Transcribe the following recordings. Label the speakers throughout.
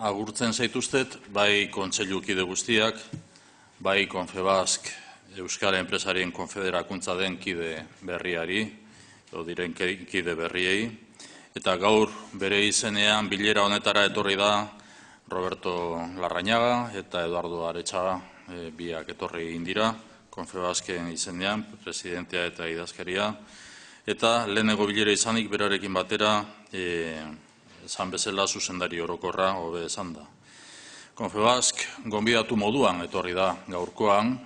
Speaker 1: agurtzen zaituztet, bai kontseilukide guztiak, bai Confebask Euskal Enpresarien Konfederakuntza den kide berriari, edo diren kide berriei, eta gaur bere izenean bilera honetara etorri da Roberto Larrañaga eta Eduardo Aretxaga biak etorri egin dira, Confebasken izenean, presidentea eta idazkaria, eta lehenengo bilera izanik berarekin batera esan bezala zuzendari orokorra hobe esan da. Confebask gonbidatu moduan etorri da gaurkoan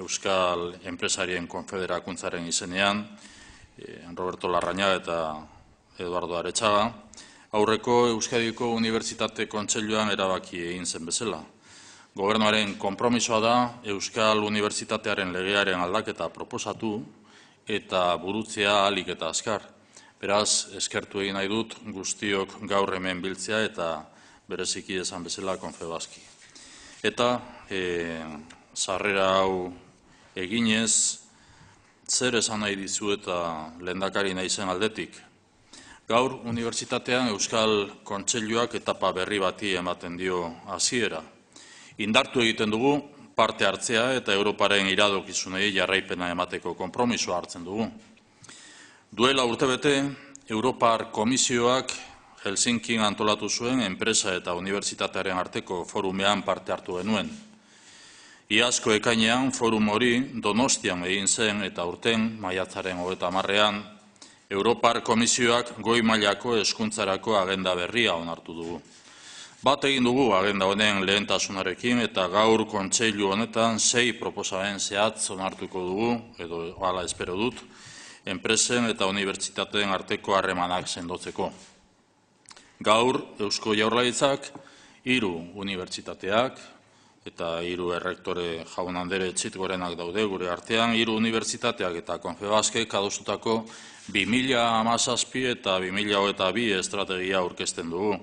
Speaker 1: Euskal Enpresarien Konfederakuntzaren izenean, Roberto Larrañaga eta Eduardo Aretxaga, aurreko Euskadiko Unibertsitate Kontseiluan erabaki egin zen bezala. Gobernuaren konpromisoa da Euskal Unibertsitatearen legearen aldaketa proposatu eta burutzea ahalik eta azkar. Beraz, eskertu egin nahi dut guztiok gaur hemen biltzea eta bereziki esan bezala Confebaski. Eta sarrera hau eginez, zer esan nahi dizu eta lehendakari naizen aldetik. Gaur unibertsitatean Euskal Kontseiluak etapa berri bati ematen dio hasiera. Indartu egiten dugu parte hartzea eta Europaren iradokizunei jarraipena emateko konpromisoa hartzen dugu. Duela urtebete, Europar Komisioak Helsinkin antolatu zuen enpresa eta unibertsitatearen arteko forumean parte hartu genuen. Iazko ekainean forum hori Donostian egin zen eta urten maiatzaren 30ean Europar Komisioak goi mailako hezkuntzarako agenda berria onartu dugu. Bat egin dugu agenda honen lehentasunarekin eta gaur kontseilu honetan 6 proposamen zehatz onartuko dugu, edo hala espero dut, enpresen eta unibertsitateen arteko harremanak sendotzeko. Gaur Eusko Jaurlaritzak 3 unibertsitateak eta 3 errektore jaun-andere txit gorenak daude gure artean, 3 unibertsitateak eta Confebaskek adostutako 2017 eta 2022 estrategia aurkezten dugu.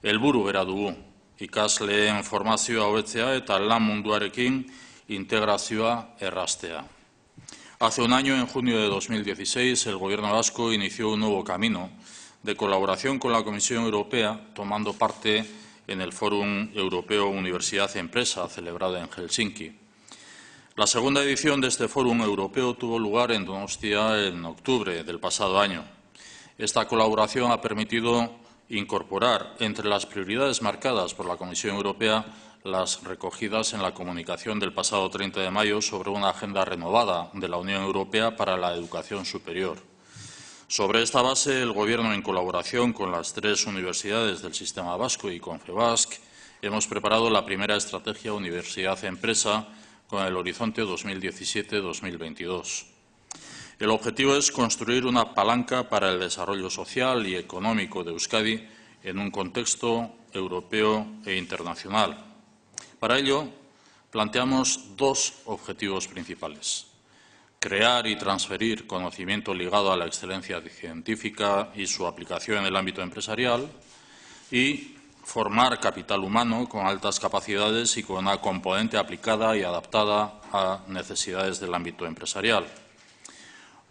Speaker 1: Helburu bera dugu, ikasleen formazioa hobetzea eta lan munduarekin integrazioa erraztea. Hace un año, en junio de 2016, el Gobierno vasco inició un nuevo camino de colaboración con la Comisión Europea, tomando parte en el Fórum Europeo Universidad-Empresa, celebrado en Helsinki. La segunda edición de este Fórum Europeo tuvo lugar en Donostia en octubre del pasado año. Esta colaboración ha permitido incorporar entre las prioridades marcadas por la Comisión Europea las recogidas en la comunicación del pasado 30 de mayo sobre una agenda renovada de la Unión Europea para la educación superior. Sobre esta base, el Gobierno, en colaboración con las 3 universidades del sistema vasco y Confebask, hemos preparado la primera estrategia Universidad-Empresa con el horizonte 2017-2022. El objetivo es construir una palanca para el desarrollo social y económico de Euskadi en un contexto europeo e internacional. Para ello, planteamos 2 objetivos principales: crear y transferir conocimiento ligado a la excelencia científica y su aplicación en el ámbito empresarial, y formar capital humano con altas capacidades y con una componente aplicada y adaptada a necesidades del ámbito empresarial.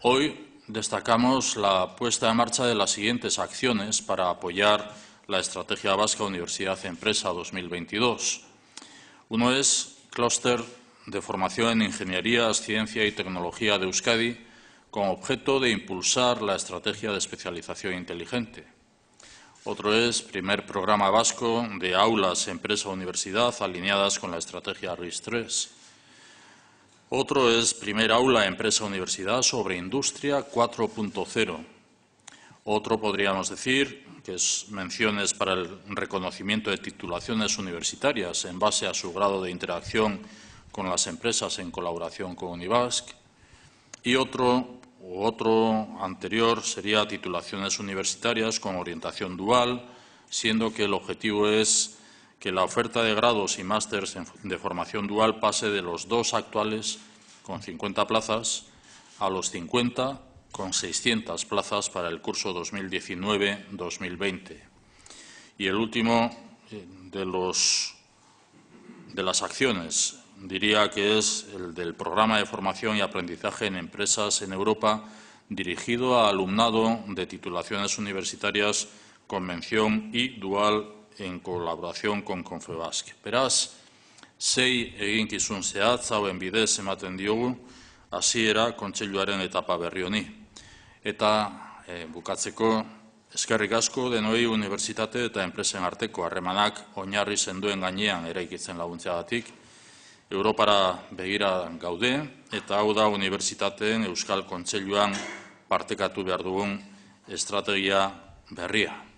Speaker 1: Hoy destacamos la puesta en marcha de las siguientes acciones para apoyar la Estrategia Vasca Universidad-Empresa 2022. Uno es Clúster de Formación en Ingenierías, Ciencia y Tecnología de Euskadi, con objeto de impulsar la estrategia de especialización inteligente. Otro es Primer Programa Vasco de Aulas Empresa-Universidad alineadas con la estrategia RIS3. Otro es Primer Aula Empresa-Universidad sobre Industria 4.0. Otro podríamos decir que es menciones para el reconocimiento de titulaciones universitarias en base a su grado de interacción con las empresas en colaboración con Univask. Y otro anterior sería titulaciones universitarias con orientación dual, siendo que el objetivo es que la oferta de grados y másters de formación dual pase de los 2 actuales, con 50 plazas, a los 50, con 600 plazas para el curso 2019-2020. Y el último de las acciones, diría que es el del Programa de Formación y Aprendizaje en Empresas en Europa, dirigido a alumnado de titulaciones universitarias con mención y dual en colaboración con Confebask. Beraz, 6 eginkizun zehatz hauen bidez ematen diogu hasiera kontseiluaren etapa berri honi. Eta bukatzeko, eskerrik asko denoi unibertsitate eta enpresen arteko harremanak oinarri sendoen gainean eraikitzen laguntzeagatik. Europara begira gaude eta hau da unibertsitateen Euskal Kontseiluan partekatu behar dugun estrategia berria.